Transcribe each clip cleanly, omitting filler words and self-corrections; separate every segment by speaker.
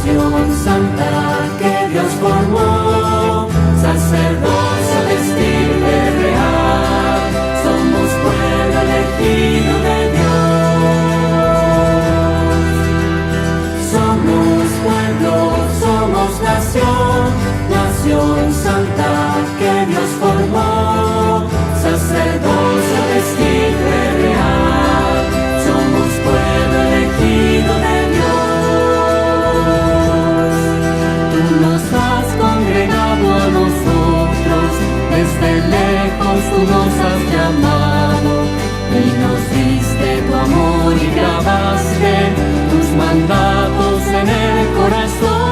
Speaker 1: nación santa que Dios formó, sacerdocio de estirpe real, somos pueblo elegido de Dios. Somos pueblo, somos nación, nación santa que Dios formó, sacerdocio de estirpe real, somos pueblo elegido de Dios. Tú nos has congregado a nosotros, desde lejos tú nos has llamado, y nos diste tu amor y grabaste tus mandatos en el corazón.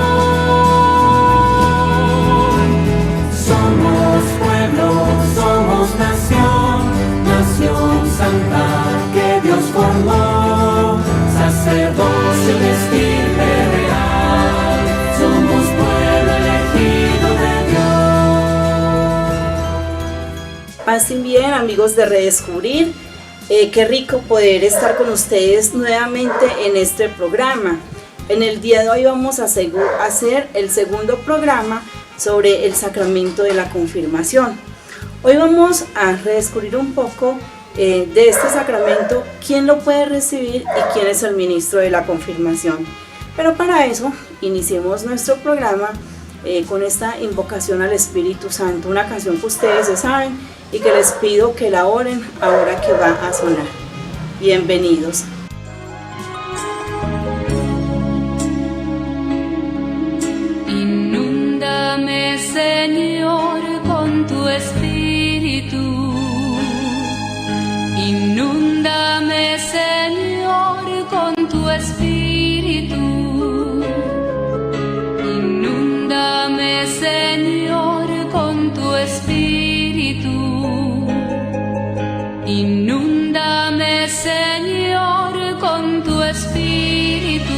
Speaker 1: Somos pueblo, somos nación, nación santa que Dios formó, sacerdocio de estirpe real, somos pueblo elegido de Dios.
Speaker 2: Pasen bien, amigos de Redescubrir. Qué rico poder estar con ustedes nuevamente en este programa. En el día de hoy vamos a hacer el segundo programa sobre el sacramento de la confirmación. Hoy vamos a redescubrir un poco de este sacramento, quién lo puede recibir y quién es el ministro de la confirmación. Pero para eso, iniciemos nuestro programa con esta invocación al Espíritu Santo, una canción que ustedes ya saben y que les pido que la oren ahora que va a sonar. Bienvenidos.
Speaker 3: Inúndame, Señor, con tu Espíritu. Inúndame, Señor, con tu Espíritu. Inúndame, Señor, con tu Espíritu. Inúndame, Señor, con tu Espíritu.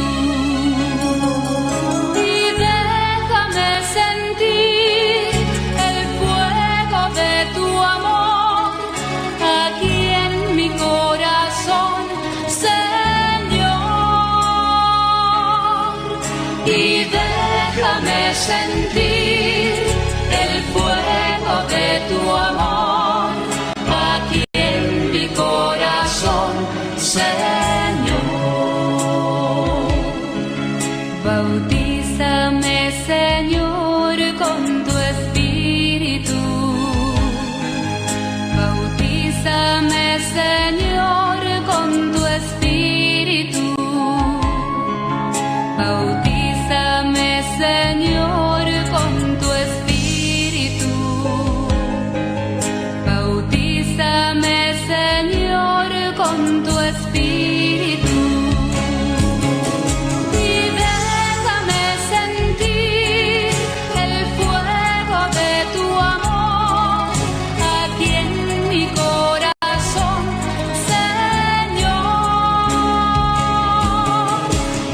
Speaker 3: Y déjame sentir el fuego de tu amor aquí en mi corazón, Señor. Y déjame sentir el fuego de tu amor aquí en mi corazón, Señor. Bautízame, Señor, con tu Espíritu. Bautízame, Señor, con tu Espíritu. Bautízame, Señor, con tu Espíritu. Bautízame, Señor, con tu Espíritu. Y déjame sentir el fuego de tu amor aquí en mi corazón, Señor.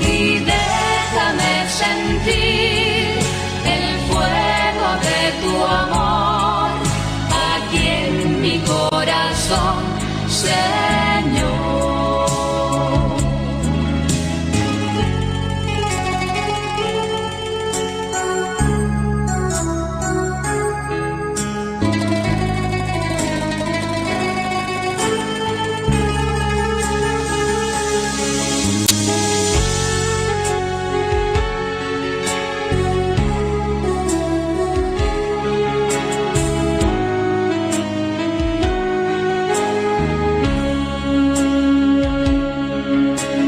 Speaker 3: Y déjame sentir el fuego de tu amor aquí en mi corazón, Señor.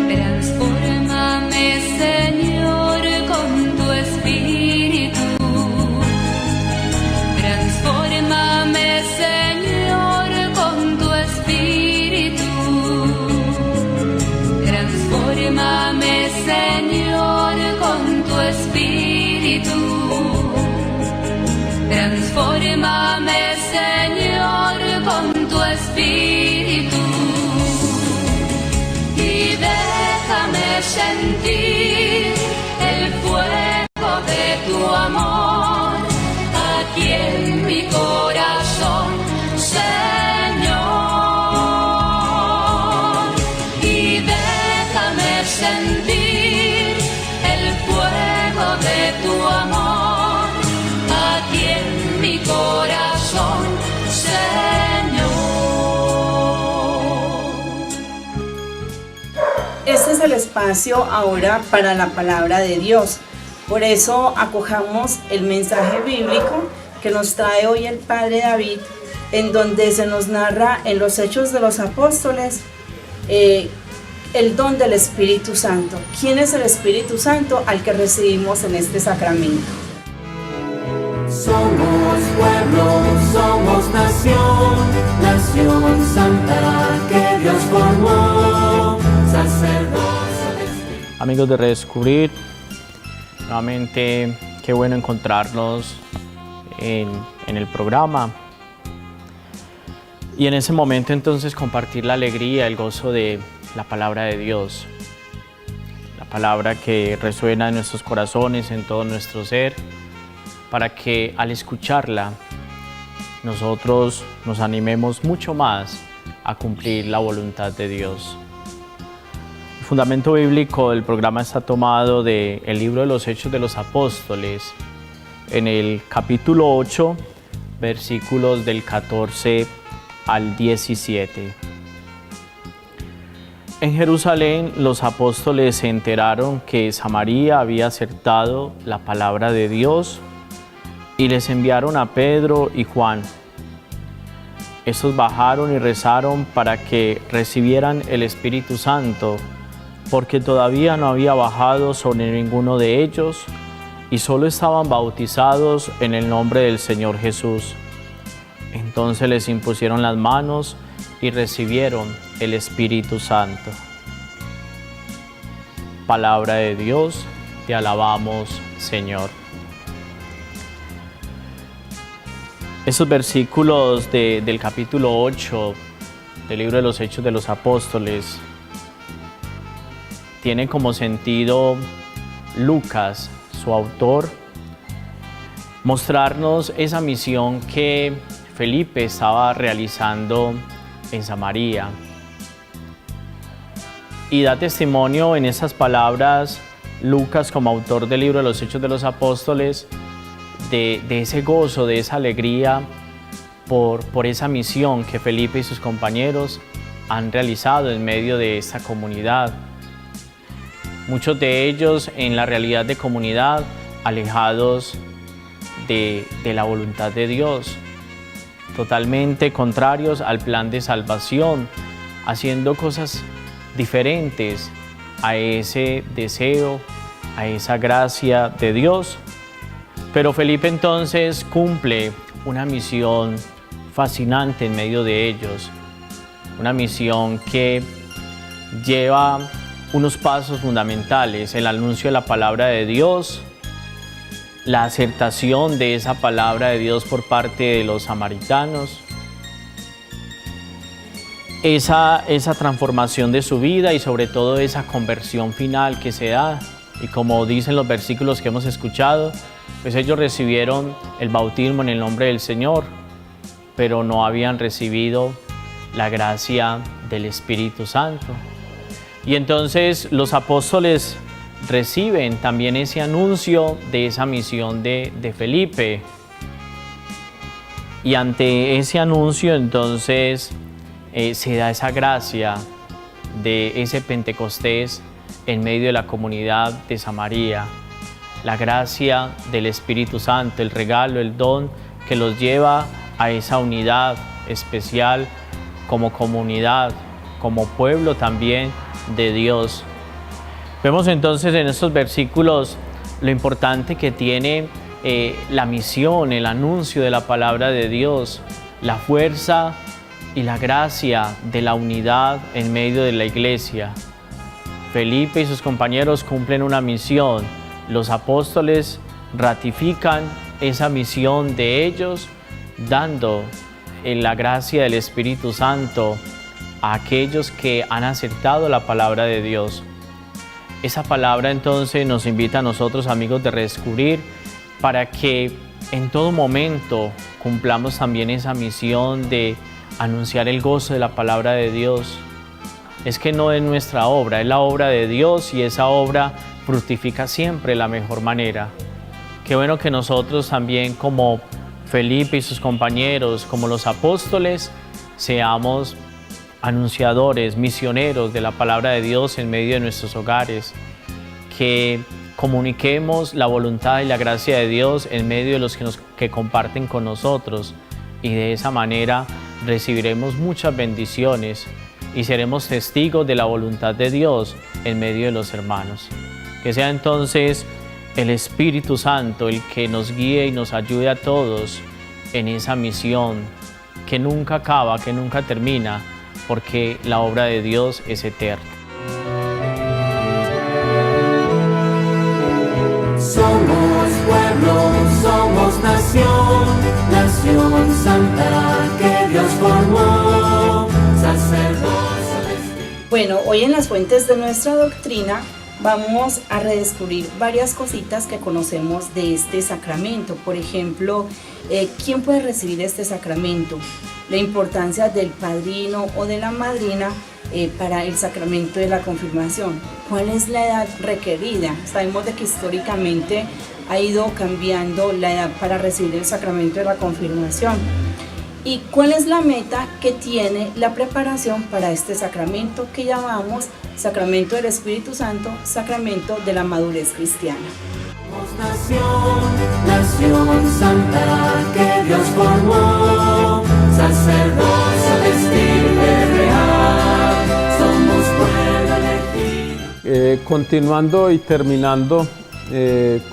Speaker 3: Transfórmame, Señor, con tu Espíritu. Transfórmame, Señor, con tu Espíritu. Transfórmame, Señor, con tu Espíritu. Transfórmame, Señor, con tu Espíritu. Y déjame sentir el fuego de tu amor aquí en mi corazón, Señor. Y déjame sentir el fuego
Speaker 2: el espacio ahora para la palabra de Dios. Por eso acojamos el mensaje bíblico que nos trae hoy el Padre David, en donde se nos narra en los Hechos de los Apóstoles el don del Espíritu Santo. ¿Quién es el Espíritu Santo al que recibimos en este sacramento?
Speaker 1: Somos pueblo, somos nación, nación santa que Dios formó, sacerdocio del Espíritu.
Speaker 4: Amigos de Redescubrir, nuevamente qué bueno encontrarnos en el programa y en ese momento entonces compartir la alegría, el gozo de la palabra de Dios, la palabra que resuena en nuestros corazones, en todo nuestro ser, para que al escucharla nosotros nos animemos mucho más a cumplir la voluntad de Dios. El fundamento bíblico del programa está tomado del libro de los Hechos de los Apóstoles, en el capítulo 8, versículos del 14 al 17. En Jerusalén los apóstoles se enteraron que Samaria había aceptado la palabra de Dios y les enviaron a Pedro y Juan. Estos bajaron y rezaron para que recibieran el Espíritu Santo, porque todavía no había bajado sobre ninguno de ellos y solo estaban bautizados en el nombre del Señor Jesús. Entonces les impusieron las manos y recibieron el Espíritu Santo. Palabra de Dios, te alabamos, Señor. Estos versículos del capítulo 8 del libro de los Hechos de los Apóstoles tienen como sentido Lucas, su autor, mostrarnos esa misión que Felipe estaba realizando en Samaria. Y da testimonio en esas palabras Lucas, como autor del libro de los Hechos de los Apóstoles, de ese gozo, de esa alegría por esa misión que Felipe y sus compañeros han realizado en medio de esta comunidad. Muchos de ellos en la realidad de comunidad, alejados de la voluntad de Dios, totalmente contrarios al plan de salvación, haciendo cosas diferentes a ese deseo, a esa gracia de Dios. Pero Felipe entonces cumple una misión fascinante en medio de ellos, una misión que lleva unos pasos fundamentales: el anuncio de la palabra de Dios, la aceptación de esa palabra de Dios por parte de los samaritanos, esa transformación de su vida y sobre todo esa conversión final que se da. Y como dicen los versículos que hemos escuchado, pues ellos recibieron el bautismo en el nombre del Señor, pero no habían recibido la gracia del Espíritu Santo. Y entonces los apóstoles reciben también ese anuncio de esa misión de Felipe. Y ante ese anuncio entonces se da esa gracia de ese Pentecostés en medio de la comunidad de Samaria. La gracia del Espíritu Santo, el regalo, el don que los lleva a esa unidad especial como comunidad, como pueblo también de Dios. Vemos entonces en estos versículos lo importante que tiene la misión, el anuncio de la palabra de Dios, la fuerza y la gracia de la unidad en medio de la iglesia. Felipe y sus compañeros cumplen una misión. Los apóstoles ratifican esa misión de ellos, dando la gracia del Espíritu Santo a aquellos que han aceptado la palabra de Dios. Esa palabra entonces nos invita a nosotros, amigos de Redescubrir, para que en todo momento cumplamos también esa misión de anunciar el gozo de la palabra de Dios. Es que no es nuestra obra, es la obra de Dios, y esa obra fructifica siempre de la mejor manera. Qué bueno que nosotros también, como Felipe y sus compañeros, como los apóstoles, seamos anunciadores, misioneros de la palabra de Dios en medio de nuestros hogares, que comuniquemos la voluntad y la gracia de Dios en medio de los que comparten con nosotros, y de esa manera recibiremos muchas bendiciones y seremos testigos de la voluntad de Dios en medio de los hermanos. Que sea entonces el Espíritu Santo el que nos guíe y nos ayude a todos en esa misión que nunca acaba, que nunca termina, porque la obra de Dios es eterna.
Speaker 1: Somos pueblo, somos nación, nación santa que Dios formó, sacerdocio destino.
Speaker 2: Bueno, hoy en las fuentes de nuestra doctrina vamos a redescubrir varias cositas que conocemos de este sacramento. Por ejemplo, ¿quién puede recibir este sacramento? La importancia del padrino o de la madrina para el sacramento de la confirmación. ¿Cuál es la edad requerida? Sabemos de que históricamente ha ido cambiando la edad para recibir el sacramento de la confirmación. ¿Y cuál es la meta que tiene la preparación para este sacramento que llamamos sacramento del Espíritu Santo, sacramento de la madurez cristiana?
Speaker 1: Somos nación, nación santa que Dios formó, sacerdocio de estirpe real, somos pueblo elegido.
Speaker 5: Continuando y terminando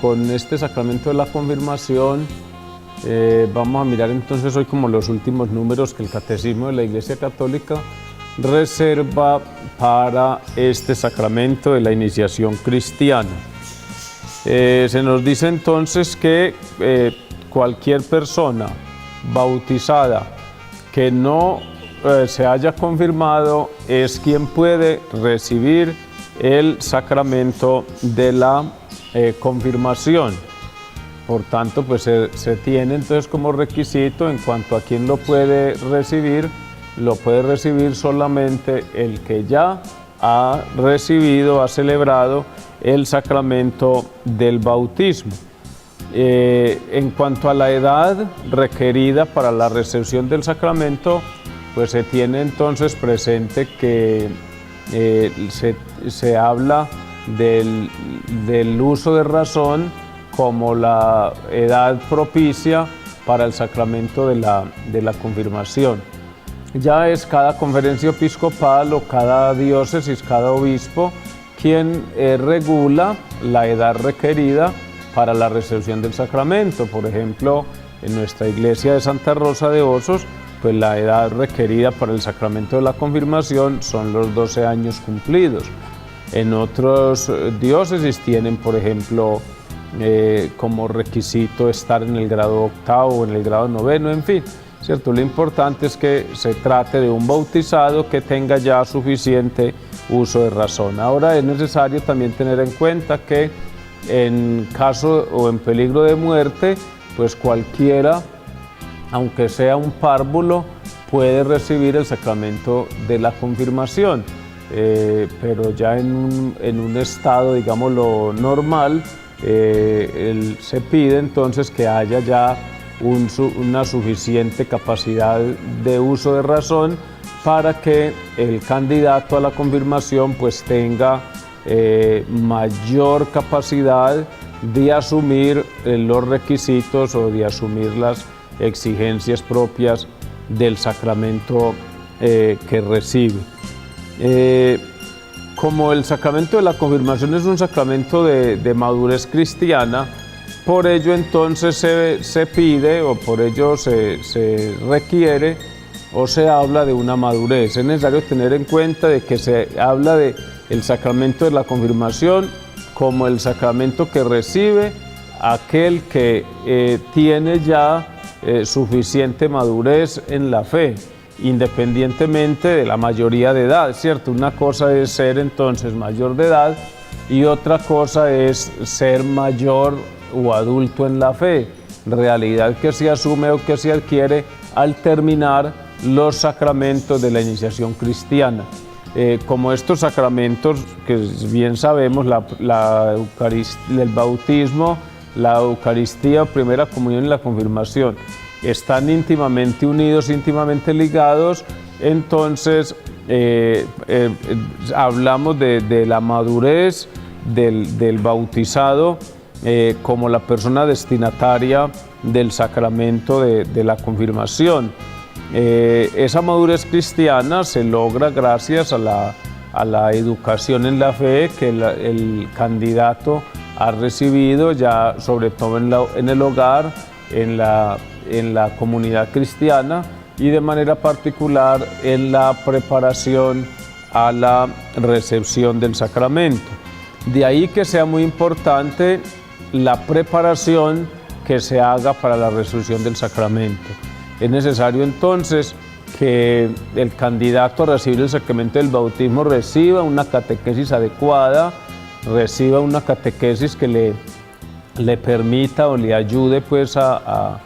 Speaker 5: con este sacramento de la confirmación, vamos a mirar entonces hoy como los últimos números que el Catecismo de la Iglesia Católica reserva para este sacramento de la iniciación cristiana. Se nos dice entonces que cualquier persona bautizada que no se haya confirmado es quien puede recibir el sacramento de la confirmación. Por tanto, pues se tiene entonces como requisito en cuanto a quién lo puede recibir solamente el que ya ha recibido, ha celebrado el sacramento del bautismo. En cuanto a la edad requerida para la recepción del sacramento, pues se tiene entonces presente que se habla del uso de razón como la edad propicia para el sacramento de la confirmación. Ya es cada conferencia episcopal o cada diócesis, cada obispo, quien regula la edad requerida para la recepción del sacramento. Por ejemplo, en nuestra iglesia de Santa Rosa de Osos, pues la edad requerida para el sacramento de la confirmación son los 12 años cumplidos. En otros diócesis tienen, por ejemplo, como requisito estar en el grado octavo o en el grado noveno, en fin, ¿cierto? Lo importante es que se trate de un bautizado que tenga ya suficiente uso de razón. Ahora es necesario también tener en cuenta que en caso o en peligro de muerte, pues cualquiera, aunque sea un párvulo, puede recibir el sacramento de la confirmación, pero ya en un estado, digámoslo, normal, se pide entonces que haya ya una suficiente capacidad de uso de razón para que el candidato a la confirmación pues tenga mayor capacidad de asumir los requisitos o de asumir las exigencias propias del sacramento que recibe. Como el sacramento de la confirmación es un sacramento de madurez cristiana, por ello entonces se pide o por ello se requiere o se habla de una madurez. Es necesario tener en cuenta de que se habla del sacramento de la confirmación como el sacramento que recibe aquel que tiene ya suficiente madurez en la fe, independientemente de la mayoría de edad, ¿cierto? Una cosa es ser entonces mayor de edad y otra cosa es ser mayor o adulto en la fe, realidad que se asume o que se adquiere al terminar los sacramentos de la iniciación cristiana. Como estos sacramentos, que bien sabemos, el bautismo, la Eucaristía, primera comunión y la confirmación, están íntimamente unidos, íntimamente ligados, entonces hablamos de la madurez del bautizado como la persona destinataria del sacramento de la confirmación. Esa madurez cristiana se logra gracias a la educación en la fe que el candidato ha recibido ya, sobre todo en el hogar, en la comunidad cristiana, y de manera particular en la preparación a la recepción del sacramento. De ahí que sea muy importante la preparación que se haga para la recepción del sacramento. Es necesario entonces que el candidato a recibir el sacramento del bautismo reciba una catequesis adecuada, reciba una catequesis que le permita o le ayude pues a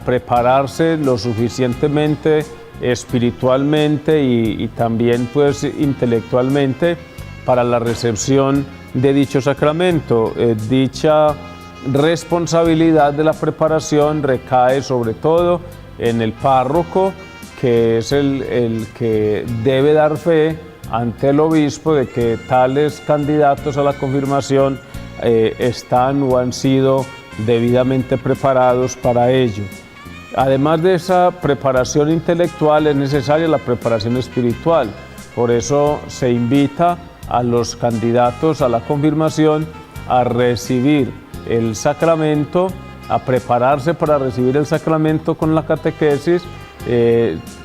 Speaker 5: prepararse lo suficientemente espiritualmente y también pues intelectualmente para la recepción de dicho sacramento. Dicha responsabilidad de la preparación recae sobre todo en el párroco, que es el que debe dar fe ante el obispo de que tales candidatos a la confirmación están o han sido debidamente preparados para ello. Además de esa preparación intelectual, es necesaria la preparación espiritual. Por eso se invita a los candidatos a la confirmación a recibir el sacramento, a prepararse para recibir el sacramento con la catequesis,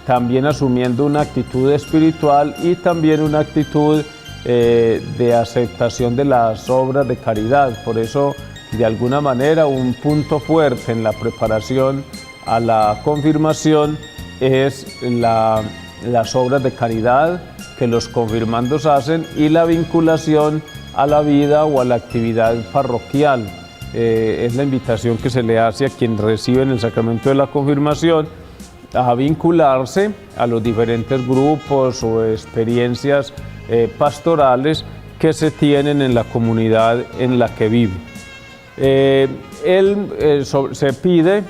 Speaker 5: también asumiendo una actitud espiritual y también una actitud de aceptación de las obras de caridad. Por eso, de alguna manera, un punto fuerte en la preparación a la confirmación es las obras de caridad que los confirmandos hacen y la vinculación a la vida o a la actividad parroquial. Es la invitación que se le hace a quien recibe el sacramento de la confirmación a vincularse a los diferentes grupos o experiencias pastorales que se tienen en la comunidad en la que vive. Se pide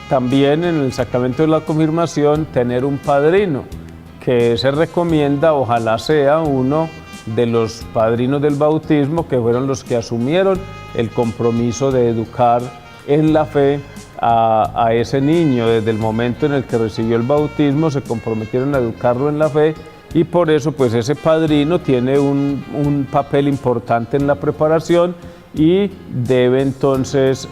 Speaker 5: también en el sacramento de la confirmación tener un padrino, que se recomienda, ojalá sea uno de los padrinos del bautismo, que fueron los que asumieron el compromiso de educar en la fe a ese niño. Desde el momento en el que recibió el bautismo se comprometieron a educarlo en la fe, y por eso pues ese padrino tiene un papel importante en la preparación y debe entonces,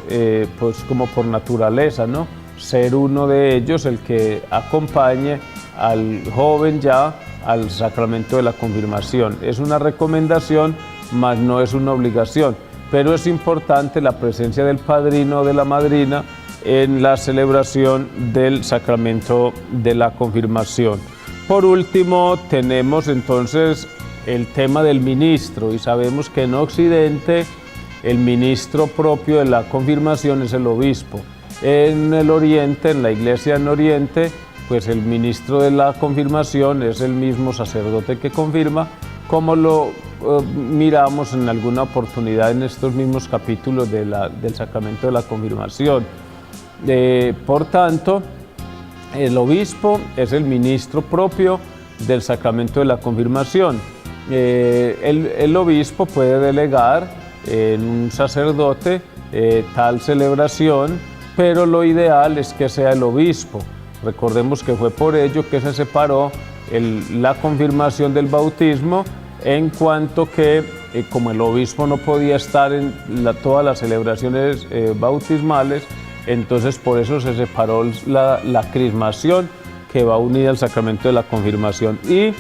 Speaker 5: pues como por naturaleza, ¿no?, ser uno de ellos el que acompañe al joven ya al sacramento de la confirmación. Es una recomendación, mas no es una obligación, pero es importante la presencia del padrino o de la madrina en la celebración del sacramento de la confirmación. Por último, tenemos entonces el tema del ministro, y sabemos que en Occidente el ministro propio de la confirmación es el obispo. En el Oriente, en la Iglesia en Oriente, pues el ministro de la confirmación es el mismo sacerdote que confirma, como lo miramos en alguna oportunidad en estos mismos capítulos del sacramento de la confirmación. Por tanto, el obispo es el ministro propio del sacramento de la confirmación. El obispo puede delegar en un sacerdote tal celebración, pero lo ideal es que sea el obispo. Recordemos que fue por ello que se separó la confirmación del bautismo, en cuanto que como el obispo no podía estar en todas las celebraciones bautismales, entonces por eso se separó la crismación, que va unida al sacramento de la confirmación. Y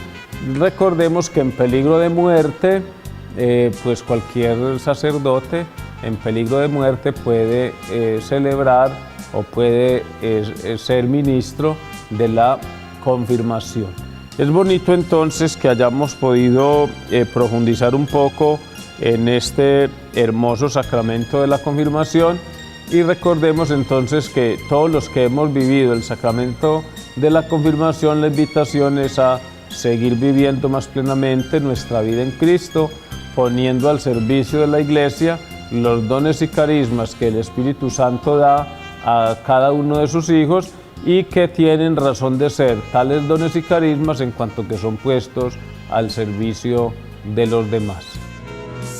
Speaker 5: recordemos que en peligro de muerte, pues cualquier sacerdote en peligro de muerte puede celebrar o puede ser ministro de la confirmación. Es bonito entonces que hayamos podido profundizar un poco en este hermoso sacramento de la confirmación, y recordemos entonces que todos los que hemos vivido el sacramento de la confirmación, la invitación es a seguir viviendo más plenamente nuestra vida en Cristo, poniendo al servicio de la Iglesia los dones y carismas que el Espíritu Santo da a cada uno de sus hijos, y que tienen razón de ser tales dones y carismas en cuanto que son puestos al servicio de los demás.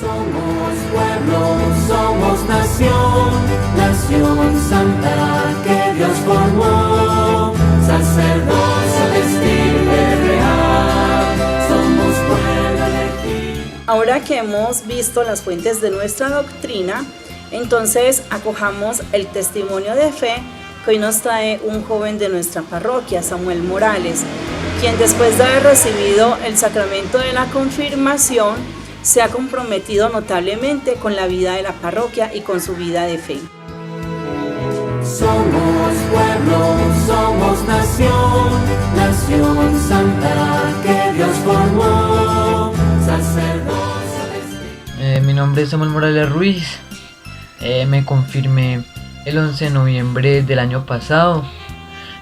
Speaker 1: Somos pueblo, somos nación, nación santa que Dios formó, sacerdocio de estirpe real, somos pueblo elegido.
Speaker 2: Ahora que hemos visto las fuentes de nuestra doctrina, entonces acojamos el testimonio de fe que hoy nos trae un joven de nuestra parroquia, Samuel Morales, quien después de haber recibido el sacramento de la confirmación, se ha comprometido notablemente con la vida de la parroquia y con su vida de fe.
Speaker 1: Somos pueblo, somos nación, nación santa que Dios formó, sacerdocio de estirpe.
Speaker 6: Mi nombre es Samuel Morales Ruiz. Me confirmé el 11 de noviembre del año pasado.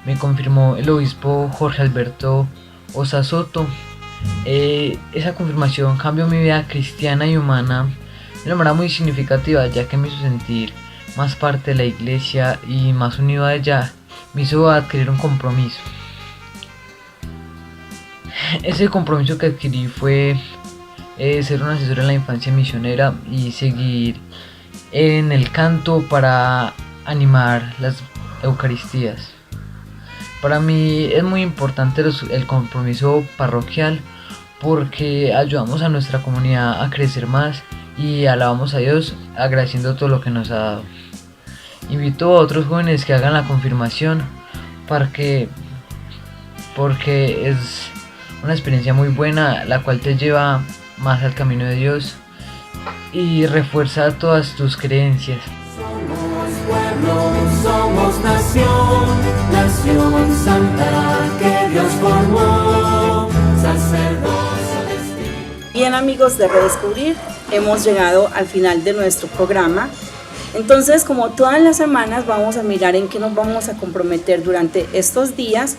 Speaker 6: Me confirmó el obispo Jorge Alberto Osa Soto. Esa confirmación cambió mi vida cristiana y humana de una manera muy significativa, ya que me hizo sentir más parte de la iglesia y más unido a ella. Me hizo adquirir un compromiso. Ese compromiso que adquirí fue ser un asesor en la infancia misionera y seguir en el canto para animar las Eucaristías. Para mí es muy importante el compromiso parroquial porque ayudamos a nuestra comunidad a crecer más y alabamos a Dios agradeciendo todo lo que nos ha dado. Invito a otros jóvenes que hagan la confirmación porque es una experiencia muy buena, la cual te lleva más al camino de Dios y refuerza todas tus creencias.
Speaker 1: Somos pueblo, somos nación, nación santa que Dios formó, sacerdocio de estirpe.
Speaker 2: Bien, amigos de Redescubrir, hemos llegado al final de nuestro programa. Entonces, como todas las semanas, vamos a mirar en qué nos vamos a comprometer durante estos días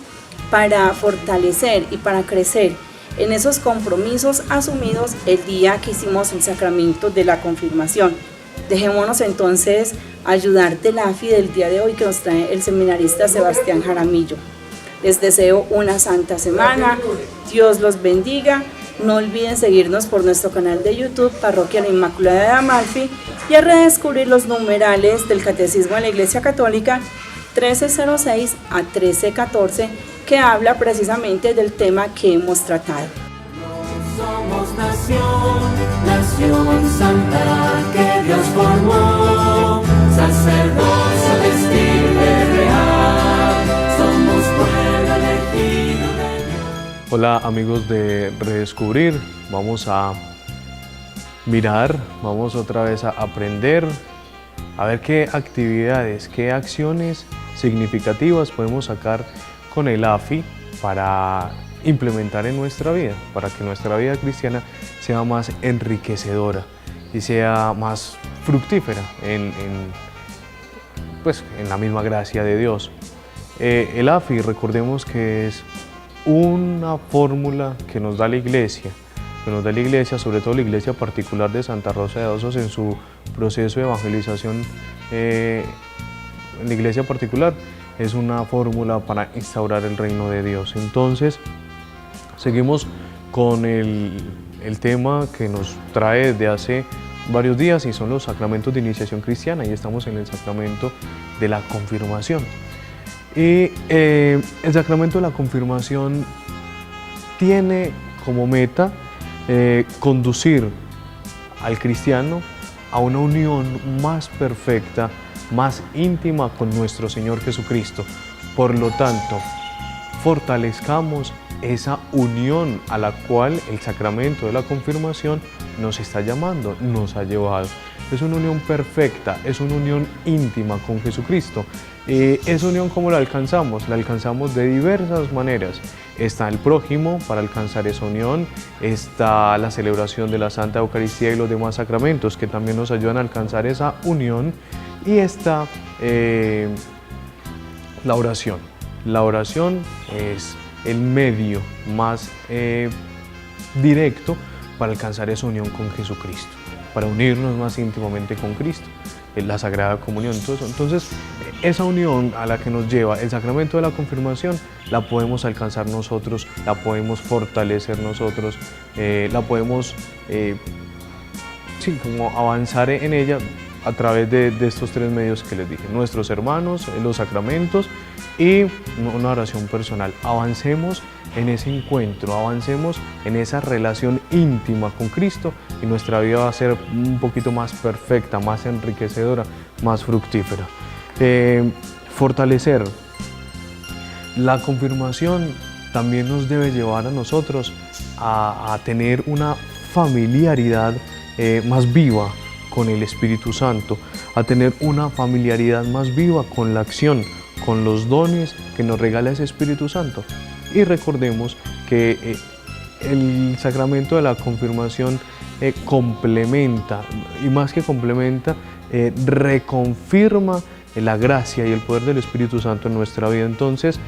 Speaker 2: para fortalecer y para crecer en esos compromisos asumidos el día que hicimos el sacramento de la confirmación. Dejémonos entonces ayudar de la AFI del día de hoy que nos trae el seminarista Sebastián Jaramillo. Les deseo una santa semana, Dios los bendiga. No olviden seguirnos por nuestro canal de YouTube, Parroquia La Inmaculada de Amalfi, y a redescubrir los numerales del Catecismo de la Iglesia Católica 1306 a 1314, que habla precisamente del tema que hemos tratado.
Speaker 1: Somos nación, nación santa que Dios formó, sacerdocio de estirpe real, somos pueblo elegido de Dios.
Speaker 7: Hola amigos de Redescubrir, vamos a mirar, vamos otra vez a aprender, a ver qué actividades, qué acciones significativas podemos sacar con el AFI para implementar en nuestra vida, para que nuestra vida cristiana sea más enriquecedora y sea más fructífera en la misma gracia de Dios. El AFI, recordemos que es una fórmula que nos da la Iglesia, sobre todo la Iglesia particular de Santa Rosa de Osos en su proceso de evangelización. En la Iglesia particular es una fórmula para instaurar el reino de Dios. Entonces, seguimos con el tema que nos trae desde hace varios días y son los sacramentos de iniciación cristiana, y estamos en el sacramento de la confirmación. Y el sacramento de la confirmación tiene como meta conducir al cristiano a una unión más perfecta, más íntima con nuestro Señor Jesucristo. Por lo tanto, fortalezcamos esa unión a la cual el sacramento de la confirmación nos está llamando, nos ha llevado. Es una unión perfecta, es una unión íntima con Jesucristo. Esa unión, ¿cómo la alcanzamos? La alcanzamos de diversas maneras. Está el prójimo para alcanzar esa unión, está la celebración de la Santa Eucaristía y los demás sacramentos que también nos ayudan a alcanzar esa unión, y está la oración. La oración es el medio más directo para alcanzar esa unión con Jesucristo, para unirnos más íntimamente con Cristo. la Sagrada Comunión. Entonces, esa unión a la que nos lleva el sacramento de la confirmación la podemos alcanzar nosotros, la podemos fortalecer nosotros, la podemos como avanzar en ella a través de estos tres medios que les dije: nuestros hermanos, los sacramentos y una oración personal. Avancemos en ese encuentro, avancemos en esa relación íntima con Cristo y nuestra vida va a ser un poquito más perfecta, más enriquecedora, más fructífera. Fortalecer la confirmación también nos debe llevar a nosotros a tener una familiaridad más viva con el Espíritu Santo, a tener una familiaridad más viva con la acción, con los dones que nos regala ese Espíritu Santo. Y recordemos que el sacramento de la confirmación complementa, y más que complementa, reconfirma la gracia y el poder del Espíritu Santo en nuestra vida. Entonces,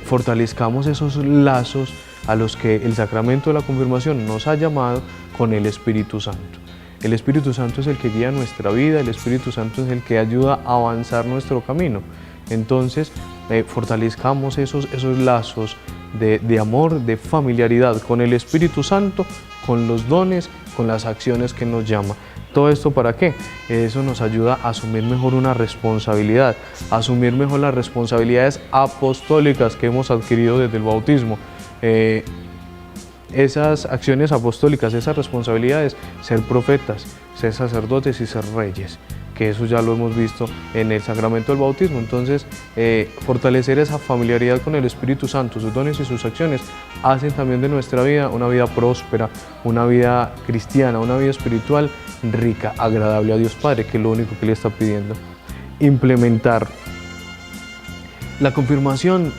Speaker 7: fortalezcamos esos lazos a los que el sacramento de la confirmación nos ha llamado con el Espíritu Santo. El Espíritu Santo es el que guía nuestra vida, el Espíritu Santo es el que ayuda a avanzar nuestro camino. Entonces, fortalezcamos esos lazos de amor, de familiaridad con el Espíritu Santo, con los dones, con las acciones que nos llama. ¿Todo esto para qué? Eso nos ayuda a asumir mejor una responsabilidad, a asumir mejor las responsabilidades apostólicas que hemos adquirido desde el bautismo. Esas acciones apostólicas, esas responsabilidades: ser profetas, ser sacerdotes y ser reyes, que eso ya lo hemos visto en el sacramento del bautismo. Entonces, fortalecer esa familiaridad con el Espíritu Santo, sus dones y sus acciones, hacen también de nuestra vida una vida próspera, una vida cristiana, una vida espiritual rica, agradable a Dios Padre, que es lo único que le está pidiendo. Implementar. La confirmación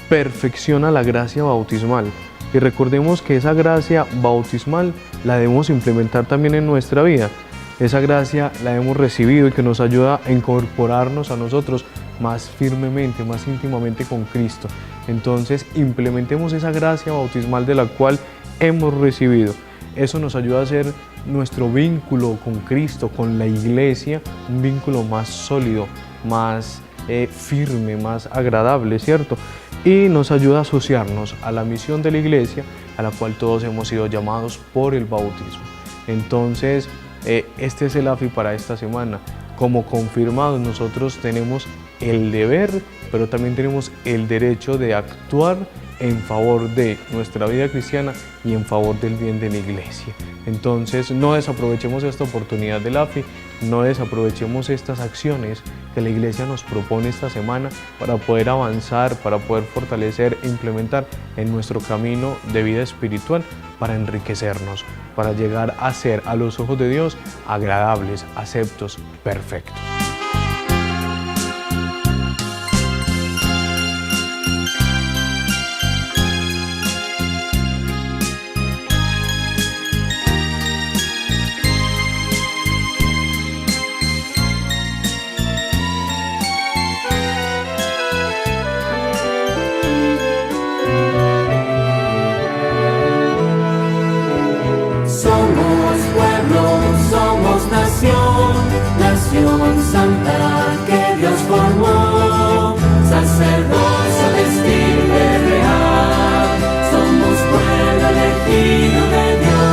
Speaker 7: perfecciona la gracia bautismal. Y recordemos que esa gracia bautismal la debemos implementar también en nuestra vida. Esa gracia la hemos recibido y que nos ayuda a incorporarnos a nosotros más firmemente, más íntimamente con Cristo. Entonces, implementemos esa gracia bautismal de la cual hemos recibido. Eso nos ayuda a hacer nuestro vínculo con Cristo, con la Iglesia, un vínculo más sólido, más firme, más agradable, ¿cierto? Y nos ayuda a asociarnos a la misión de la Iglesia, a la cual todos hemos sido llamados por el bautismo. Entonces, este es el AFI para esta semana. Como confirmados, nosotros tenemos el deber, pero también tenemos el derecho de actuar en favor de nuestra vida cristiana y en favor del bien de la Iglesia. Entonces, no desaprovechemos esta oportunidad del AFI, no desaprovechemos estas acciones que la Iglesia nos propone esta semana para poder avanzar, para poder fortalecer e implementar en nuestro camino de vida espiritual, para enriquecernos, para llegar a ser a los ojos de Dios agradables, aceptos, perfectos.
Speaker 1: Nación santa que Dios formó, sacerdocio vestible real, somos pueblo elegido de Dios.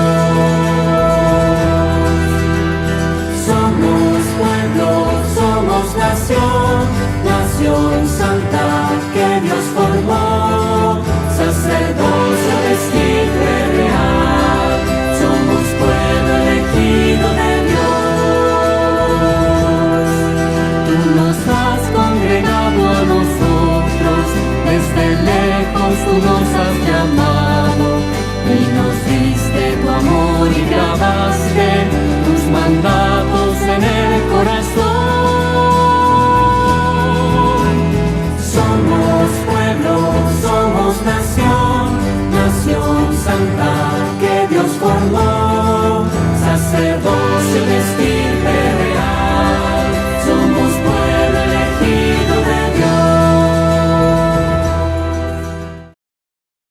Speaker 1: Somos pueblo, somos nación,